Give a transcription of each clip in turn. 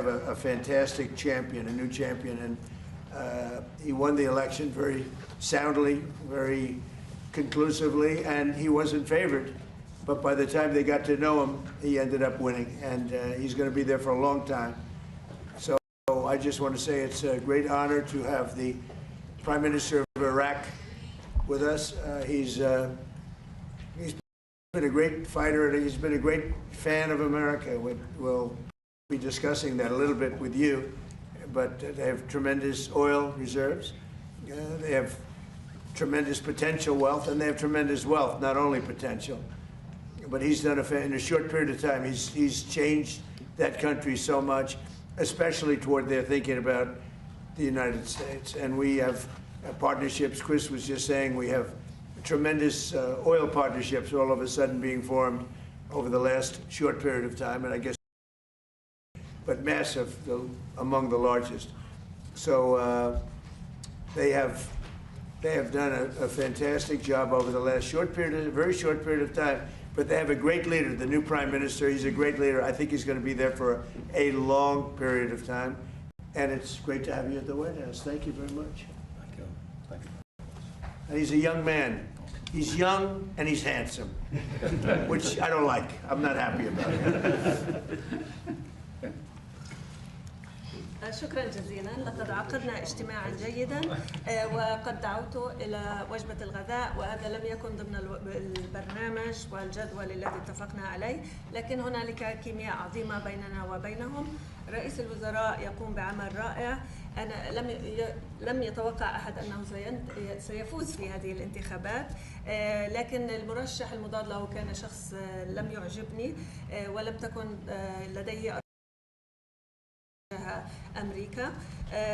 a fantastic champion, a new champion, and he won the election very soundly, very conclusively, and he wasn't favored. But by the time they got to know him, he ended up winning, and he's going to be there for a long time. So I just want to say it's a great honor to have the Prime Minister of Iraq with us. He's been a great fighter, and he's been a great fan of America. We'll be discussing that a little bit with you, but they have tremendous oil reserves. They have tremendous potential wealth, and they have tremendous wealth, not only potential. But he's done in a short period of time, he's changed that country so much, especially toward their thinking about the United States. And we have partnerships. Chris was just saying we have tremendous oil partnerships all of a sudden being formed over the last short period of time, and I guess, but massive, among the largest. So they have done a fantastic job over the last very short period of time. But they have a great leader, the new Prime Minister. He's a great leader. I think he's going to be there for a long period of time. And it's great to have you at the White House. Thank you very much. Thank you. Thank you. And he's a young man. He's young and he's handsome, which I don't like. I'm not happy about it. شكرا جزيلا. لقد عقدنا اجتماعا جيدا وقد دعوته إلى وجبة الغداء، وهذا لم يكن ضمن البرنامج والجدول الذي اتفقنا عليه، لكن هنالك كيمياء عظيمة بيننا وبينهم. رئيس الوزراء يقوم بعمل رائع. أنا لم يتوقع أحد أنه سيفوز في هذه الانتخابات، لكن المرشح المضاد له كان شخص لم يعجبني ولم تكن لديه أمريكا،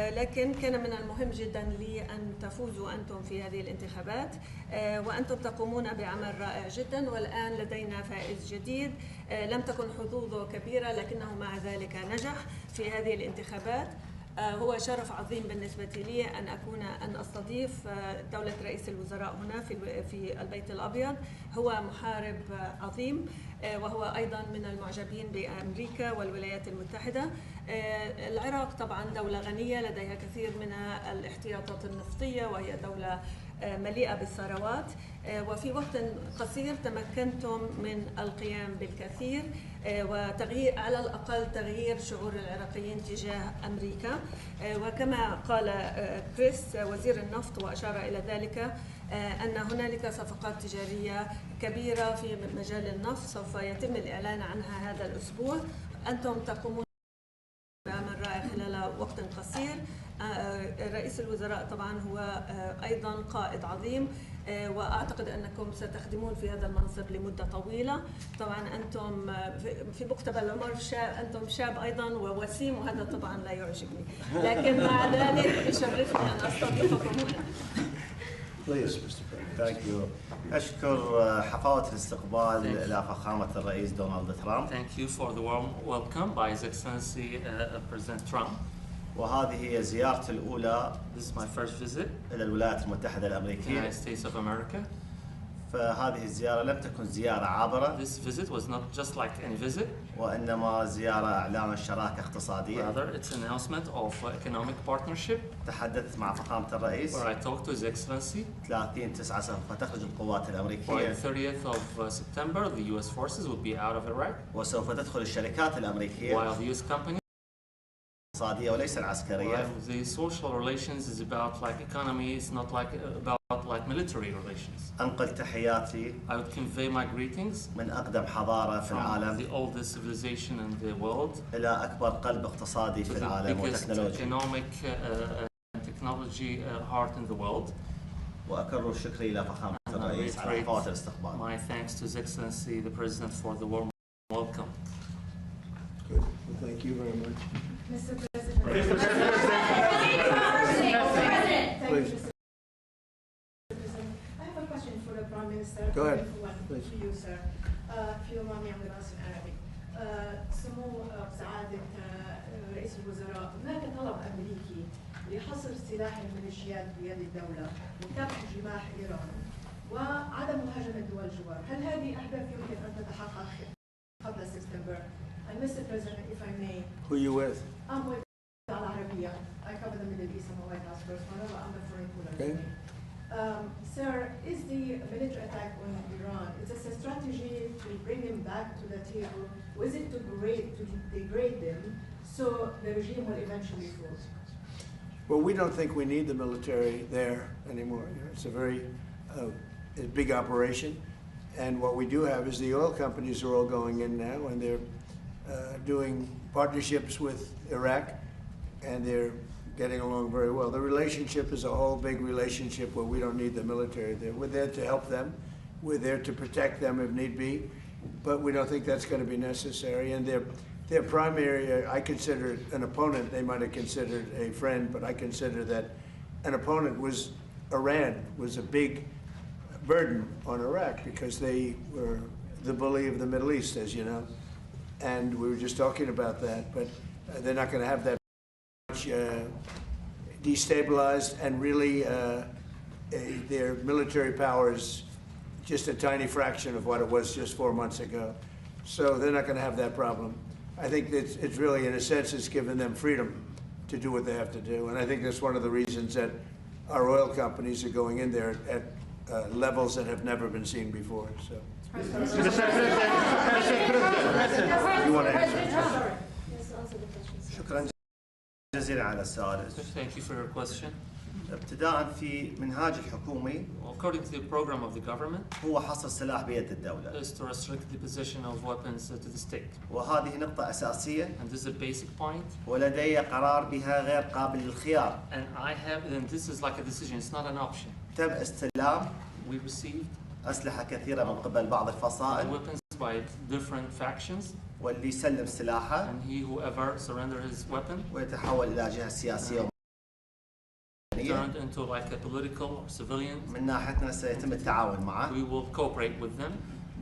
لكن كان من المهم جدا لي أن تفوزوا أنتم في هذه الانتخابات، وأنتم تقومون بعمل رائع جدا. والآن لدينا فائز جديد لم تكن حظوظه كبيرة، لكنه مع ذلك نجح في هذه الانتخابات. هو شرف عظيم بالنسبة لي أن أستضيف دولة رئيس الوزراء هنا في البيت الأبيض. هو محارب عظيم، وهو أيضا من المعجبين بأمريكا والولايات المتحدة. العراق طبعا دولة غنية لديها كثير من الاحتياطات النفطية، وهي دولة مليئة بالثروات، وفي وقت قصير تمكنتم من القيام بالكثير وتغيير، على الأقل تغيير شعور العراقيين تجاه أمريكا. وكما قال كريس وزير النفط وأشار إلى ذلك، أن هنالك صفقات تجارية كبيرة في مجال النفط سوف يتم الإعلان عنها هذا الأسبوع. أنتم تقومون بعمل رائع خلال وقت قصير. رئيس الوزراء طبعا هو أيضا قائد عظيم، وأعتقد أنكم ستخدمون في هذا المنصب لمدة طويلة. طبعا أنتم في مقتبل العمر أنتم شاب أيضا ووسيم، وهذا طبعا لا يعجبني، لكن مع ذلك يشرفني أن أستضيفكم هنا. Please, Mr. President. Thank you. أشكر حفاوة الاستقبال إلى فخامة الرئيس دونالد ترامب. Thank you for the warm welcome by His Excellency President Trump. وهذه هي زيارتي الأولى This is my first visit إلى الولايات المتحدة to the الأمريكية. United States of America. فهذه الزيارة لم تكن زيارة عابرة، This visit was not just like any visit, وإنما زيارة إعلان شراكة اقتصادية. rather it's an announcement of economic partnership تحدثت مع فخامة الرئيس. where I talked to His Excellency. 30/9 سوف تخرج القوات By the الأمريكية 30th of September, the U.S. forces will be out of Iraq, وسوف تدخل الشركات الأمريكية while the U.S. company. الاقتصادية وليس العسكرية. Well, the social relations is about like economy, it's not like about like military relations. أنقل تحياتي I would convey my greetings من أقدم حضارة في from العالم the oldest civilization in the world إلى أكبر قلب اقتصادي to في the العالم biggest وتكنولوجي. economic and technology heart in the world. وأكرر شكري إلى فخامة And I الرئيس على reiterate حفاوة الاستقبال. my thanks to His Excellency the President for the warm welcome. Good. Well, thank you very much. Mr. President. Please. I have a question for the Prime Minister. Go ahead. Please. For you, sir. If you allow me, I'm going to answer in Arabic. سمو سعادة رئيس الوزراء، هناك طلب أمريكي لحصر سلاح الميليشيات بيد الدولة وكبح جماح إيران وعدم مهاجمة دول الجوار. هل هذه أهداف يمكن أن تتحقق قبل سبتمبر؟ And Mr. President, if I may. Who are you with? I'm with Al-Arabiya. I cover the Middle East. I'm a White House correspondent, but I'm the foreign Okay. Sir, is the military attack on Iran, is this a strategy to bring them back to the table? Or is it to degrade them so the regime will eventually fall? Well, we don't think we need the military there anymore. You know, it's a very big operation. And what we do have is the oil companies are all going in now, and they're doing partnerships with Iraq, and they're getting along very well. The relationship is a whole big relationship where we don't need the military there. We're there to help them. We're there to protect them if need be, but we don't think that's going to be necessary. And their primary, I consider an opponent. They might have considered a friend, but I consider that an opponent was Iran, was a big burden on Iraq because they were the bully of the Middle East, as you know. And we were just talking about that, but they're not going to have that much destabilized, and really their military power is just a tiny fraction of what it was just 4 months ago. So they're not going to have that problem. I think that it's really, in a sense, it's given them freedom to do what they have to do. And I think that's one of the reasons that our oil companies are going in there at levels that have never been seen before. So. You want to answer? شكرا جزيلا على السؤال. Thank you for your question. ابتداء في منهاج الحكومي According to the program of the government, هو حصر السلاح بيد الدولة. is to restrict the possession of weapons to the state. وهذه نقطة أساسية And this is a basic point. ولدي قرار بها غير قابل للخيار. And this is like a decision, it's not an option. تم استلام We received أسلحة كثيرة من قبل بعض الفصائل weapons by different factions, واللي يسلم سلاحه and whoever surrender his weapon ويتحول إلى جهة سياسية turned into like a political or civilian. من ناحيتنا سيتم التعاون معه. We will cooperate with them.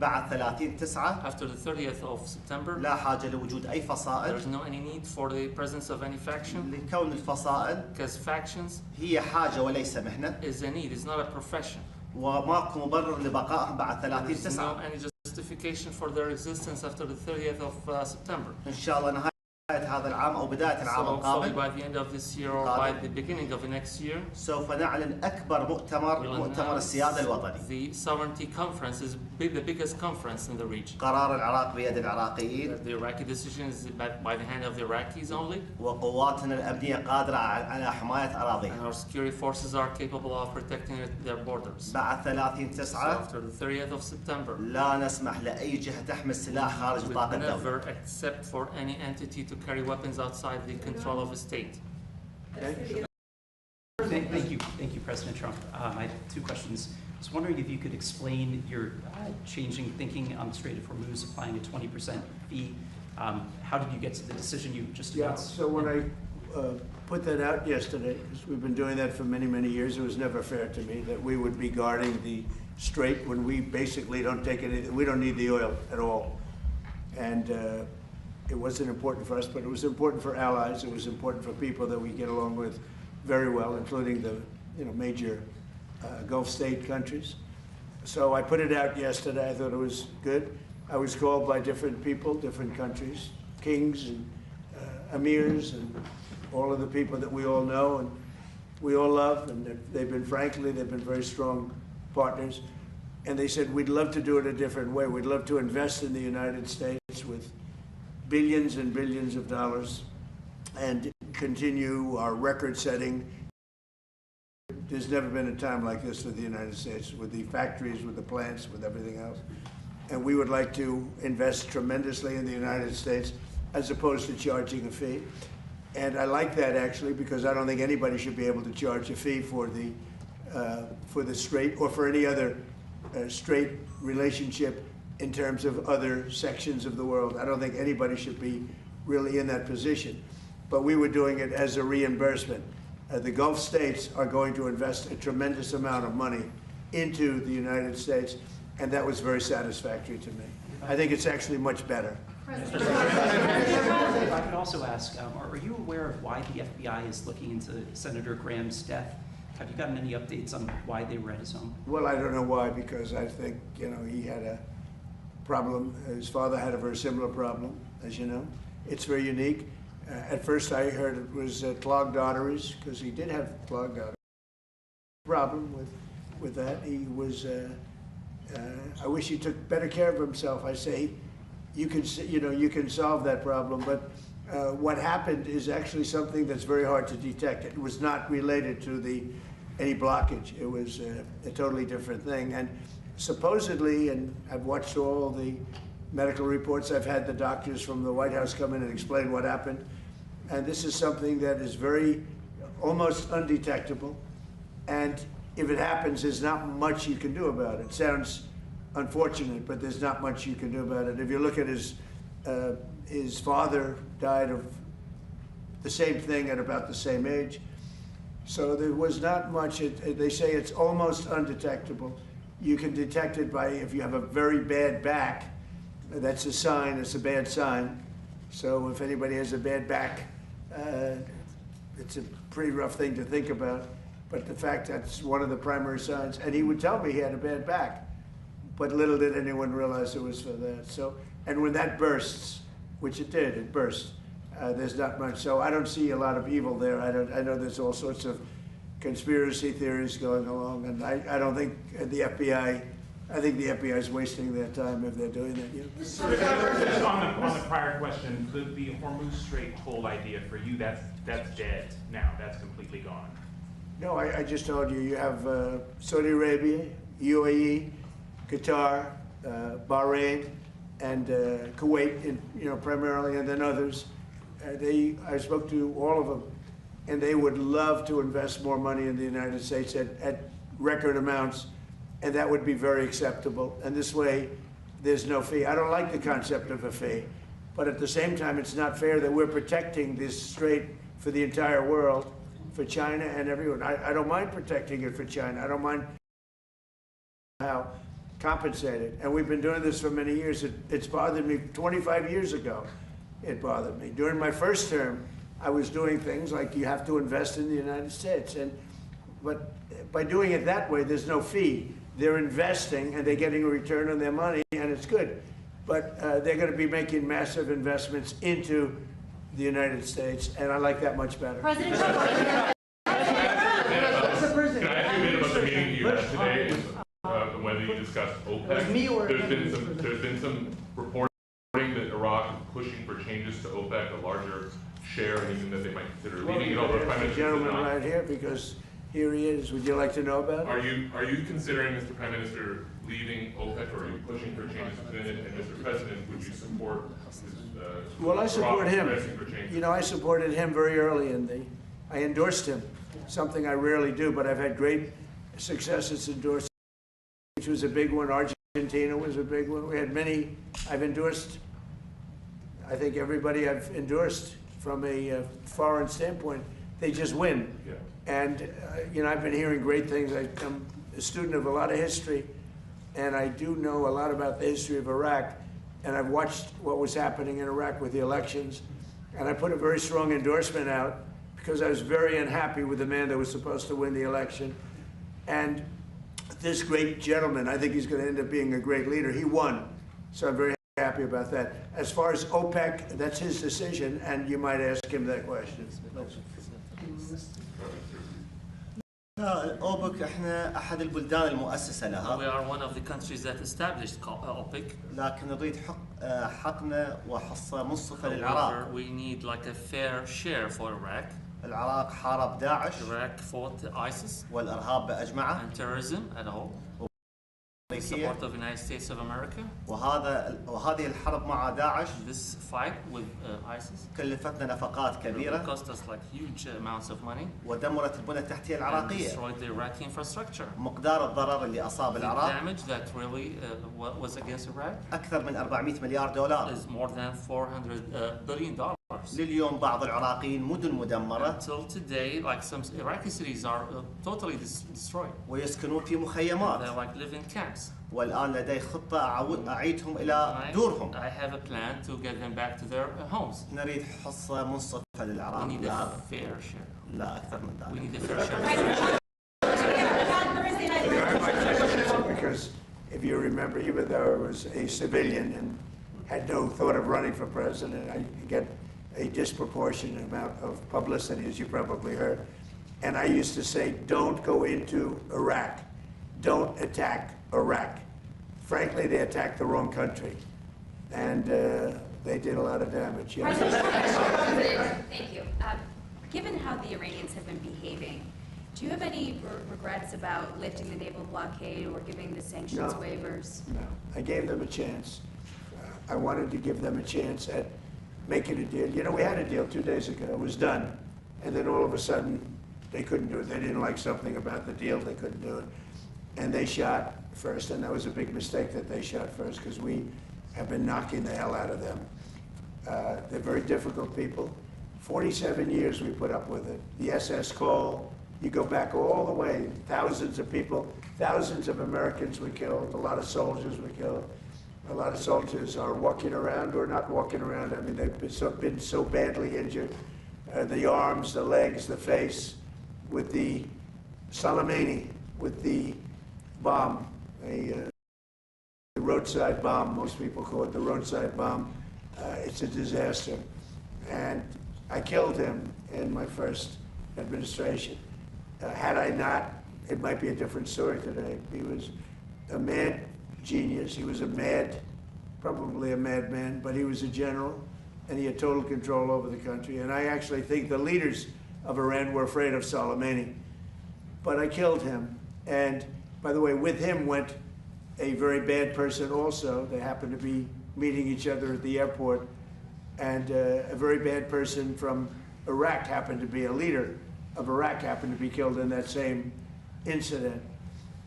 بعد 30/9 After the 30th of September, لا حاجة لوجود أي فصائل there's no any need for the presence of any faction, لكون الفصائل because factions هي حاجة وليس مهنة is a need, it's not a profession. وماكو مبرر لبقائهم بعد There's 30/9. no any justification for their existence after the 30th of September. إن شاء الله نهاية هذا العام أو بداية العام So hopefully القادم by the end of this year or by the beginning of the next year, سوف نعلن أكبر مؤتمر السيادة الوطني. the sovereignty conference is the biggest conference in the region. قرار العراق بيد العراقيين The Iraqi decision is by the hand of the Iraqis only, وقواتنا الأمنية قادرة على حماية and أراضيها. our security forces are capable of protecting their borders. بعد So 30/9 after the 30th of September, لا نسمح لأي جهة تحمل سلاح خارج we نطاق الدولة. never accept for any entity to carry weapons outside the control of a state. Thank you, President Trump. I have two questions. I was wondering if you could explain your changing thinking on the Strait of Hormuz, applying a 20% fee. How did you get to the decision you just announced? So when I put that out yesterday, because we've been doing that for many, many years, it was never fair to me that we would be guarding the strait when we basically don't take anything, we don't need the oil at all. And it wasn't important for us, but it was important for allies. It was important for people that we get along with very well, including the major Gulf state countries. So I put it out yesterday. I thought it was good. I was called by different people, different countries, kings and emirs, and all of the people that we all know and we all love. And they've been, frankly, they've been very strong partners. And they said, we'd love to do it a different way. We'd love to invest in the United States with billions and billions of dollars and continue our record-setting. There's never been a time like this with the United States, with the factories, with the plants, with everything else. And we would like to invest tremendously in the United States as opposed to charging a fee. And I like that, actually, because I don't think anybody should be able to charge a fee for the strait or for any other strait relationship in terms of other sections of the world. I don't think anybody should be really in that position. But we were doing it as a reimbursement. The Gulf states are going to invest a tremendous amount of money into the United States, and that was very satisfactory to me. I think it's actually much better. If I could also ask, are you aware of why the FBI is looking into Senator Graham's death? Have you gotten any updates on why they were at his home? Well, I don't know why, because I think, he had a problem. His father had a very similar problem, as you know. It's very unique. At first I heard it was clogged arteries, because he did have clogged arteries. Problem with that, he was, I wish he took better care of himself. I say, you can solve that problem, but what happened is actually something that's very hard to detect. It was not related to any blockage. It was a totally different thing. And supposedly, and I've watched all the medical reports, I've had the doctors from the White House come in and explain what happened. And this is something that is almost undetectable. And if it happens, there's not much you can do about it. It sounds unfortunate, but there's not much you can do about it. If you look at his father died of the same thing at about the same age. So there was not much. They say it's almost undetectable. You can detect it by, if you have a very bad back, that's a sign, it's a bad sign. So if anybody has a bad back, it's a pretty rough thing to think about. But the fact that's one of the primary signs. And he would tell me he had a bad back, but little did anyone realize it was for that. So, and when that bursts, which it did, it burst, there's not much. So I don't see a lot of evil there. I know there's all sorts of conspiracy theories going along, and I don't think the FBI, I think the FBI is wasting their time if they're doing that. Just on the prior question, the Hormuz Strait whole idea for you, that's dead now. That's completely gone. No, I just told you, you have Saudi Arabia, UAE, Qatar, Bahrain, and Kuwait, primarily, and then others. I spoke to all of them, and they would love to invest more money in the United States at record amounts, and that would be very acceptable. And this way, there's no fee. I don't like the concept of a fee, but at the same time, it's not fair that we're protecting this strait for the entire world, for China and everyone. I don't mind protecting it for China. I don't mind how compensated. And we've been doing this for many years. It's bothered me 25 years ago. It bothered me. During my first term, I was doing things like you have to invest in the United States. But by doing it that way, there's no fee. They're investing and they're getting a return on their money, and it's good. But they're going to be making massive investments into the United States, and I like that much better. President Trump. Can I ask you a bit about the meeting you had today, whether you discussed OPEC? There's been some reporting that Iraq is pushing for changes to OPEC, a larger share, and even that they might consider leaving it. Although Prime Minister gentleman right here, because here he is. Would you like to know about it? Are you considering, Mr. Prime Minister, leaving OPEC, or are you pushing for changes within it? And Mr. President, would you support? Well, I support him. I supported him very early I endorsed him, something I rarely do, but I've had great successes endorsing, which was a big one. Argentina was a big one. We had many. I've endorsed, I think everybody I've endorsed from a foreign standpoint, they just win. Yeah. And, I've been hearing great things. I'm a student of a lot of history, and I do know a lot about the history of Iraq. And I've watched what was happening in Iraq with the elections. And I put a very strong endorsement out because I was very unhappy with the man that was supposed to win the election. And this great gentleman, I think he's going to end up being a great leader. He won. So I'm very happy about that. As far as OPEC, that's his decision, and you might ask him that question. أوبك احنا أحد البلدان المؤسسة لها. We are one of the countries that established OPEC. لكن نريد حقنا وحصة منصفة للعراق. We need like a fair share for Iraq. العراق حارب داعش. Iraq fought ISIS. والإرهاب بأجمعه. And terrorism at all. The support of the United States of America. وهذه الحرب مع داعش. This fight with ISIS. كلفتنا نفقات كبيرة. It cost us like huge amounts of money. ودمرت البنى التحتية العراقية. Destroyed the Iraqi infrastructure. مقدار الضرر اللي أصاب العراق. The damage that really was against Iraq. أكثر من 400 مليار دولار. Is more than $400 billion. لليوم بعض العراقيين مدن مدمرة. Until today, like some Iraqi cities are totally destroyed. ويسكنون في مخيمات. They're like live in camps. والآن لدي خطة أعيدهم إلى دورهم. I have a plan to get them back to their homes. نريد حصة منصفة للعراق. We need a fair share. لا أكثر من ذلك. We need a fair share. Because if you remember, even though I was a civilian and had no thought of running for president, I get a disproportionate amount of publicity, as you probably heard. And I used to say, don't go into Iraq. Don't attack Iraq. Frankly, they attacked the wrong country. And they did a lot of damage. Yes. Thank you. Given how the Iranians have been behaving, do you have any regrets about lifting the naval blockade or giving the sanctions waivers? No, I gave them a chance. I wanted to give them a chance at making a deal. You know, we had a deal 2 days ago. It was done. And then all of a sudden, they couldn't do it. They didn't like something about the deal. They couldn't do it. And they shot first, and that was a big mistake that they shot first, because we have been knocking the hell out of them. They're very difficult people. 47 years we put up with it. The SS Cole, you go back all the way, thousands of people, thousands of Americans were killed, a lot of soldiers were killed. A lot of soldiers are walking around or not walking around. I mean, they've been so badly injured. The arms, the legs, the face, with the Soleimani, with the bomb, a roadside bomb, most people call it the roadside bomb. It's a disaster. And I killed him in my first administration. Had I not, it might be a different story today. He was a mad genius. He was probably a madman, but he was a general, and he had total control over the country. And I actually think the leaders of Iran were afraid of Soleimani. But I killed him. And by the way, with him went a very bad person also. They happened to be meeting each other at the airport. And a very bad person from Iraq happened to be, a leader of Iraq happened to be killed in that same incident.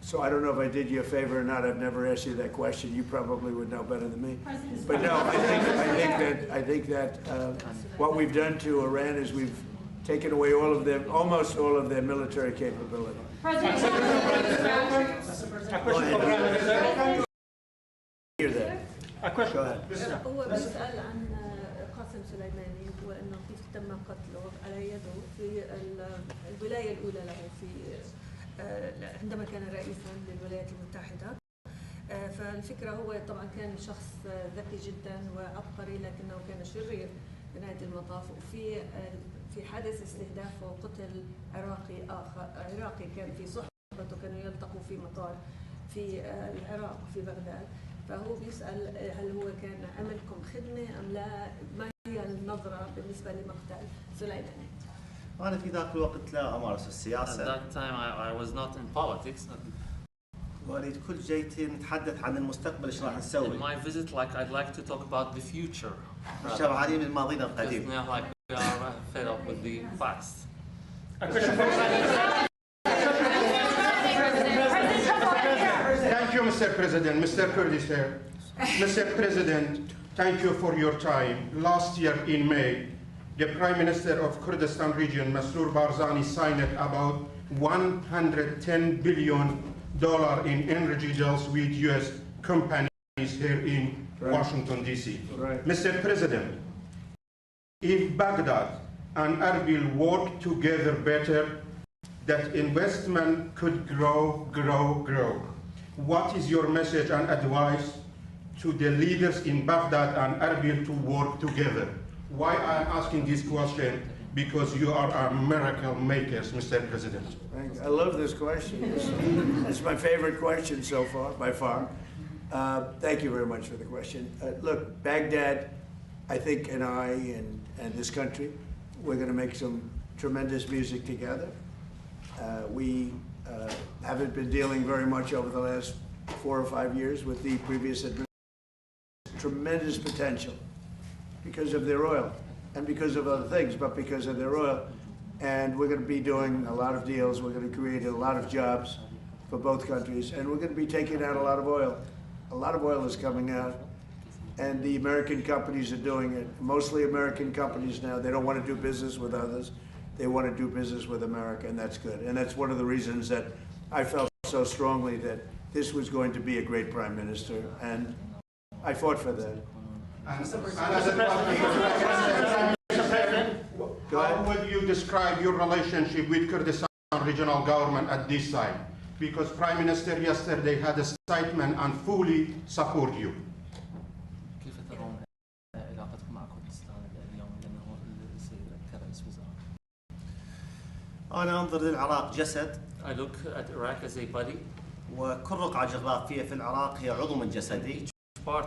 So I don't know if I did you a favor or not. I've never asked you that question. You probably would know better than me. But no, I think that what we've done to Iran is we've taken away all of them, almost all of their military capability. President Hear that? A question. Go ahead. هو بيسأل عن قاسم سليماني وأنه كيف تم قتله على يده في الولاية الأولى له في عندما كان رئيسا للولايات المتحدة. فالفكرة هو طبعا كان شخص ذكي جدا وعبقري، لكنه كان شرير في نهاية المطاف. وفي حادث استهداف وقتل عراقي كان في صحبته، كانوا يلتقوا في مطار في العراق في بغداد. فهو بيسأل هل هو كان عملكم خدمة أم لا؟ ما هي النظرة بالنسبة لمقتل سليماني؟ أنا في ذاك الوقت لا أمارس السياسة. At that time, I was not in politics. وليد كل جيتي نتحدث عن المستقبل ايش راح نسوي. In my visit, I'd like to talk about the future. شبعانين من ماضينا Because القديم. now, we are fed up with the past. A question for Thank you, Mr. President. Mr. Kurdish here. Mr. President, thank you for your time. Last year in May, the Prime Minister of Kurdistan region, Masroor Barzani, signed about $110 billion in energy deals with U.S. companies here in Washington, D.C. Right. Mr. President, if Baghdad and Erbil work together better, that investment could grow. What is your message and advice to the leaders in Baghdad and Erbil to work together? Why I'm asking this question? Because you are our miracle makers, Mr. President. I love this question. It's my favorite question so far, by far. Thank you very much for the question. Look, Baghdad, I think, and I and this country, we're going to make some tremendous music together. We haven't been dealing very much over the last 4 or 5 years with the previous administration. Tremendous potential because of their oil and because of other things, but because of their oil. And we're going to be doing a lot of deals. We're going to create a lot of jobs for both countries, and we're going to be taking out a lot of oil. A lot of oil is coming out, and the American companies are doing it. Mostly American companies now. They don't want to do business with others. They want to do business with America, and that's good. And that's one of the reasons that I felt so strongly that this was going to be a great prime minister, and I fought for that. How would you describe your relationship with Kurdistan regional government at this time? Because Prime Minister yesterday had a statement and fully support you. كيف ترون علاقتكم مع كردستان اليوم؟ لأنه أنا أنظر للعراق جسد، I look at Iraq as a body. وكل رقعة جغرافية في العراق هي عضو من جسدي. Part.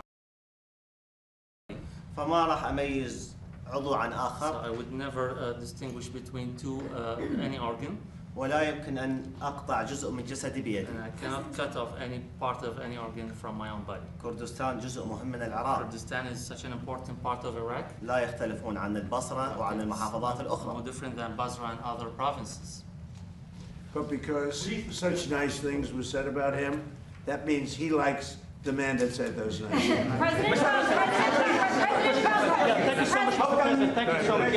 فما راح أميز عضو عن So آخر. I would never distinguish between any organ, ولا يمكن أن أقطع جزء من جسدي بيدي. and I cannot cut off any part of any organ from my own body. كردستان جزء مهم من العراق. Kurdistan is such an important part of Iraq, لا يختلفون عن البصرة وعن المحافظات no الأخرى. different than Basra and other provinces. But because such nice things were said about him, that means he likes the man that said those nice things. President Trump, Thank you so much, Mr. President. Thank you so much.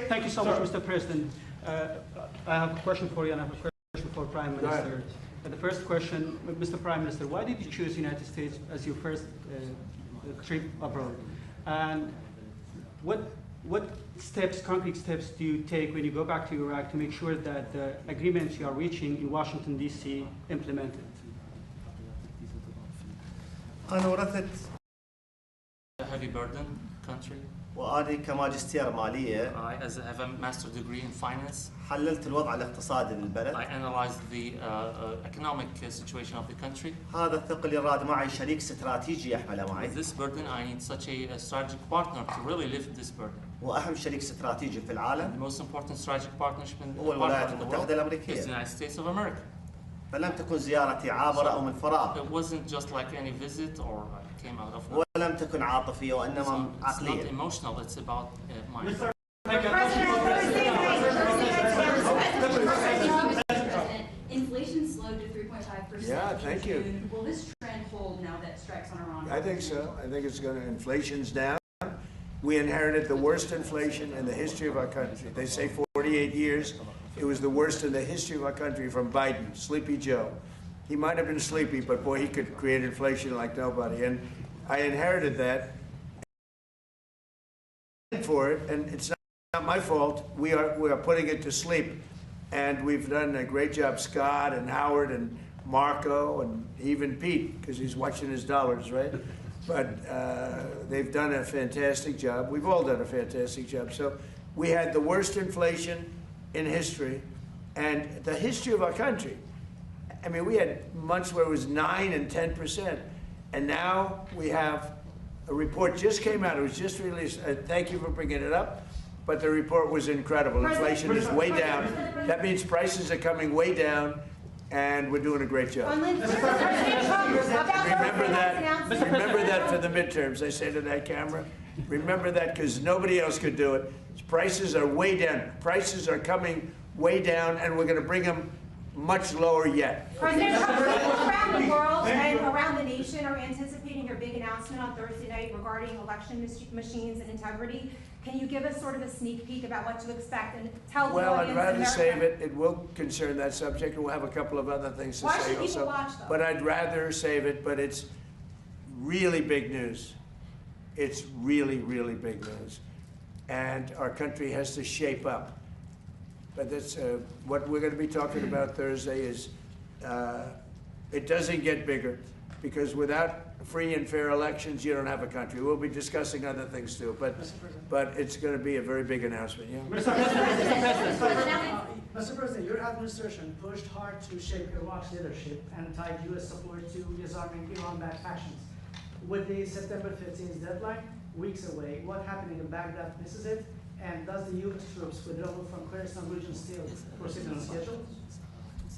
Thank you so much, Mr. President. I have a question for you, and I have a question for Prime Minister. The first question, Mr. Prime Minister, why did you choose the United States as your first trip abroad? And what steps, concrete steps, do you take when you go back to Iraq to make sure that the agreements you are reaching in Washington, D.C. implemented? أنا ورثت A heavy burden country. وأنا كماجستير مالية I have a master's degree in finance. حللت الوضع الاقتصادي I للبلد. analyzed the economic situation of the country. هذا الثقل يراد معي شريك استراتيجي يحمله معي. With this burden, I need such a strategic partner to really lift this burden. وأهم شريك استراتيجي في The العالم most important strategic partnership in هو الولايات the المتحدة world is الأمريكية. the United States of America. فلم تكن زيارتي عابرة أو من فراغ. It wasn't just like any visit or I came out of. ولم تكن عاطفية وإنما It's not عقلية. emotional, it's about mind. Inflation slowed to 3.5%. Yeah, thank you. Will this trend hold now that strikes on Iran? I think so. I think it's going to, inflation's down. We inherited the worst inflation in the history of our country. They say 48 years. It was the worst in the history of our country from Biden, Sleepy Joe. He might have been sleepy, but boy, he could create inflation like nobody. And I inherited that for it, and it's not my fault. We are putting it to sleep. And we've done a great job, Scott and Howard and Marco and even Pete, because he's watching his dollars, right? But they've done a fantastic job. We've all done a fantastic job. So we had the worst inflation in history and the history of our country. I mean, we had months where it was 9 and 10%. And now we have a report just came out. It was just released. Thank you for bringing it up. But the report was incredible. Inflation is way down. That means prices are coming way down, and we're doing a great job. Remember that for the midterms. I say to that camera, remember that because nobody else could do it. Prices are way down. Prices are coming way down, and we're going to bring them much lower yet. President Trump, people around the world and around the nation are anticipating your big announcement on Thursday night regarding election machines and integrity. Can you give us sort of a sneak peek about what to expect and tell the Well, audience? I'd rather save it. It will concern that subject, and we'll have a couple of other things to Why say should people also. watch, though? But I'd rather save it, but it's really big news. It's really, really big news. And our country has to shape up. But that's what we're going to be talking about Thursday is it doesn't get bigger because without free and fair elections, you don't have a country. We'll be discussing other things too, but it's going to be a very big announcement. Yeah. Mr. President, your administration pushed hard to shape Iraq's leadership and tied U.S. support to disarming Iran-backed factions. With the September 15th deadline weeks away, what happening in Baghdad misses it? And does the U.S. troops withdrawal from Kurdistan region still proceed on schedule?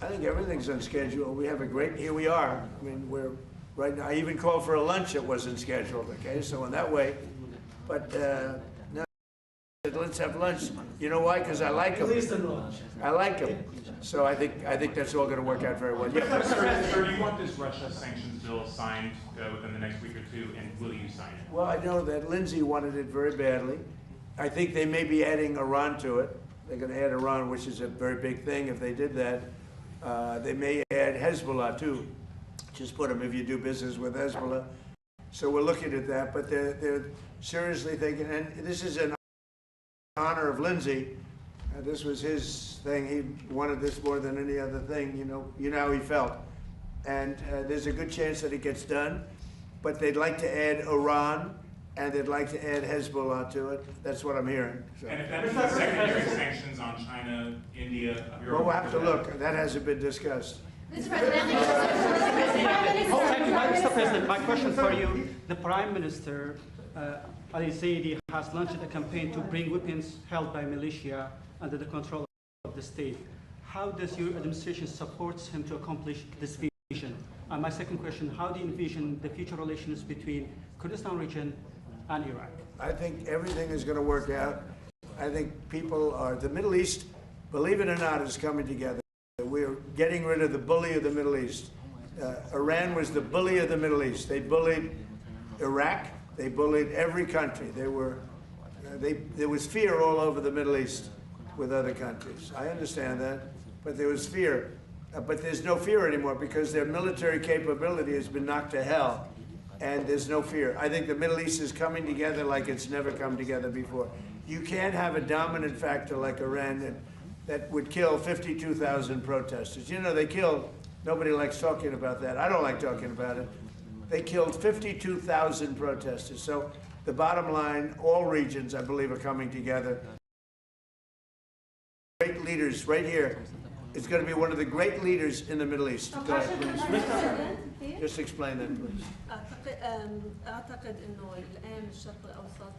I think everything's on schedule. We have a great, here we are. I mean, we're right now, I even called for a lunch that wasn't scheduled, okay? So in that way, but no, let's have lunch. You know why? Because I like them. At least a lunch. I like them. So I think that's all going to work out very well. Yeah. Sir, do you want this Russia sanctions bill signed within the next week or two, and will you sign it? Well, I know that Lindsay wanted it very badly. I think they may be adding Iran to it. They're going to add Iran, which is a very big thing. If they did that, they may add Hezbollah too. Just put them if you do business with Hezbollah. So we're looking at that, but they're seriously thinking, and this is in honor of Lindsay. This was his thing. He wanted this more than any other thing. You know how he felt. And there's a good chance that it gets done, but they'd like to add Iran, and they'd like to add Hezbollah to it. That's what I'm hearing. So. And if that means secondary sanctions on China, India, Well, we'll have to look. That hasn't been discussed. Mr. President, Mr. President, my question for you, the Prime Minister, al-Zaidi, has launched a campaign to bring weapons held by militia under the control of the state. How does your administration support him to accomplish this vision? And my second question, how do you envision the future relations between Kurdistan region and Iraq? I think everything is going to work out. I think the Middle East, believe it or not, is coming together. We're getting rid of the bully of the Middle East. Iran was the bully of the Middle East. They bullied Iraq. They bullied every country. There was fear all over the Middle East with other countries. I understand that, but there was fear. But there's no fear anymore because their military capability has been knocked to hell, and there's no fear. I think the Middle East is coming together like it's never come together before. You can't have a dominant factor like Iran that would kill 52,000 protesters. You know, they killed, nobody likes talking about that. I don't like talking about it. They killed 52,000 protesters. So the bottom line, all regions, I believe, are coming together. Great leaders right here. It's going to be one of the great leaders in the Middle East. Go ahead, please. Just explain that, please. أعتقد إنه الآن الشرق الأوسط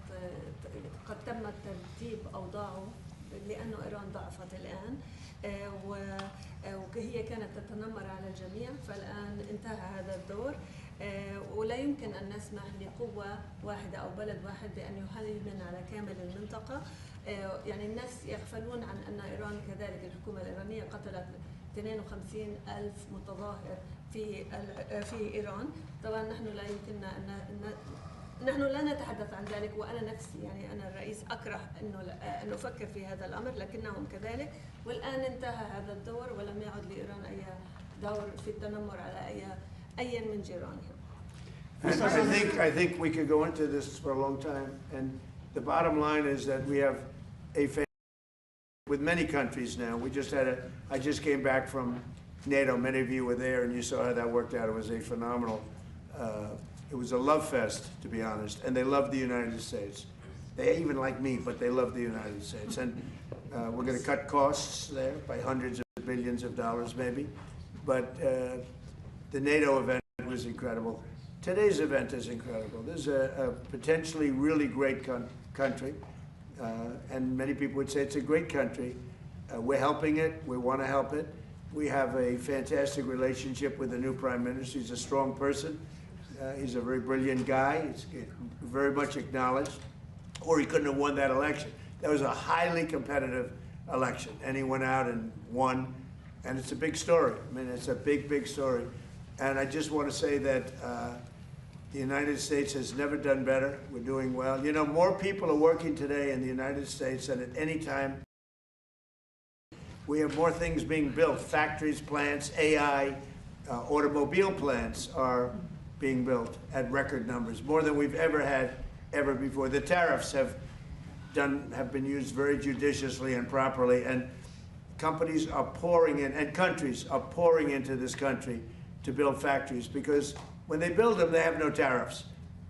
قد تم ترتيب أوضاعه لأنه إيران ضعفت الآن وهي كانت تتنمر على الجميع، فالآن انتهى هذا الدور ولا يمكن أن نسمح لقوة واحدة أو بلد واحد بأن يهيمن على كامل المنطقة. يعني الناس يغفلون عن أن إيران كذلك الحكومة الإيرانية قتلت 52,000 متظاهر في إيران. طبعا نحن لا يمكننا نحن لا نتحدث عن ذلك، وأنا نفسي يعني أنا الرئيس أكره أن أفكر في هذا الأمر، لكنهم كذلك. والآن انتهى هذا الدور ولم يعد لإيران أي دور في التنمر على أي من جيرانهم. I think we could go into this for a long time, and the bottom line is that we have with many countries now. I just came back from NATO. Many of you were there, and you saw how that worked out. It was a phenomenal. It was a love fest, to be honest, and they loved the United States. They even like me, but they love the United States. And we're going to cut costs there by hundreds of billions of dollars, maybe. But the NATO event was incredible. Today's event is incredible. This is a potentially really great country, and many people would say it's a great country. We're helping it. We want to help it. We have a fantastic relationship with the new Prime Minister. He's a strong person. He's a very brilliant guy. He's very much acknowledged, or he couldn't have won that election. That was a highly competitive election, and he went out and won, and it's a big story. I mean, it's a big, big story. And I just want to say that the United States has never done better. We're doing well. You know, more people are working today in the United States than at any time. We have more things being built, factories, plants, AI, automobile plants are being built at record numbers, more than we've ever had ever before. The tariffs have been used very judiciously and properly, and companies are pouring in, and countries are pouring into this country to build factories, because when they build them, they have no tariffs.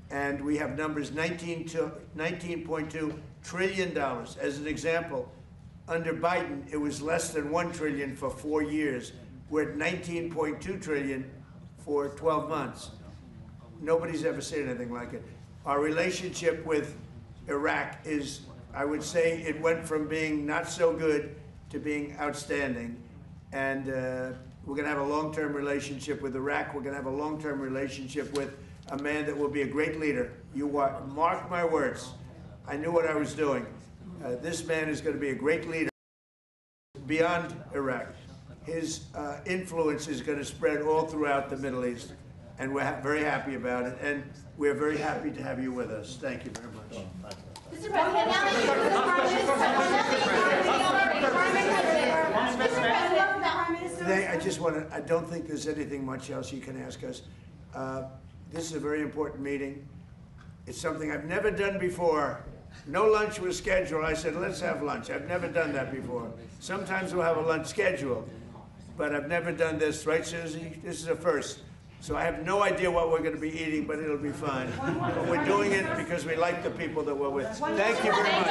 And we have numbers, $19.2 trillion. As an example, under Biden, it was less than $1 trillion for 4 years. We're at $19.2 trillion for 12 months. Nobody's ever seen anything like it. Our relationship with Iraq is, I would say, it went from being not so good to being outstanding. And we're going to have a long-term relationship with Iraq. We're going to have a long-term relationship with a man that will be a great leader. Mark my words. I knew what I was doing. This man is going to be a great leader beyond Iraq. His influence is going to spread all throughout the Middle East, and we're very happy about it. And we're very happy to have you with us. Thank you very much. Mr. President, now I don't think there's anything much else you can ask us. This is a very important meeting. It's something I've never done before. No lunch was scheduled. I said, let's have lunch. I've never done that before. Sometimes we'll have a lunch scheduled, but I've never done this. Right, Susie? This is a first. So I have no idea what we're going to be eating, but it'll be fine. But we're doing it because we like the people that we're with. Thank you very much.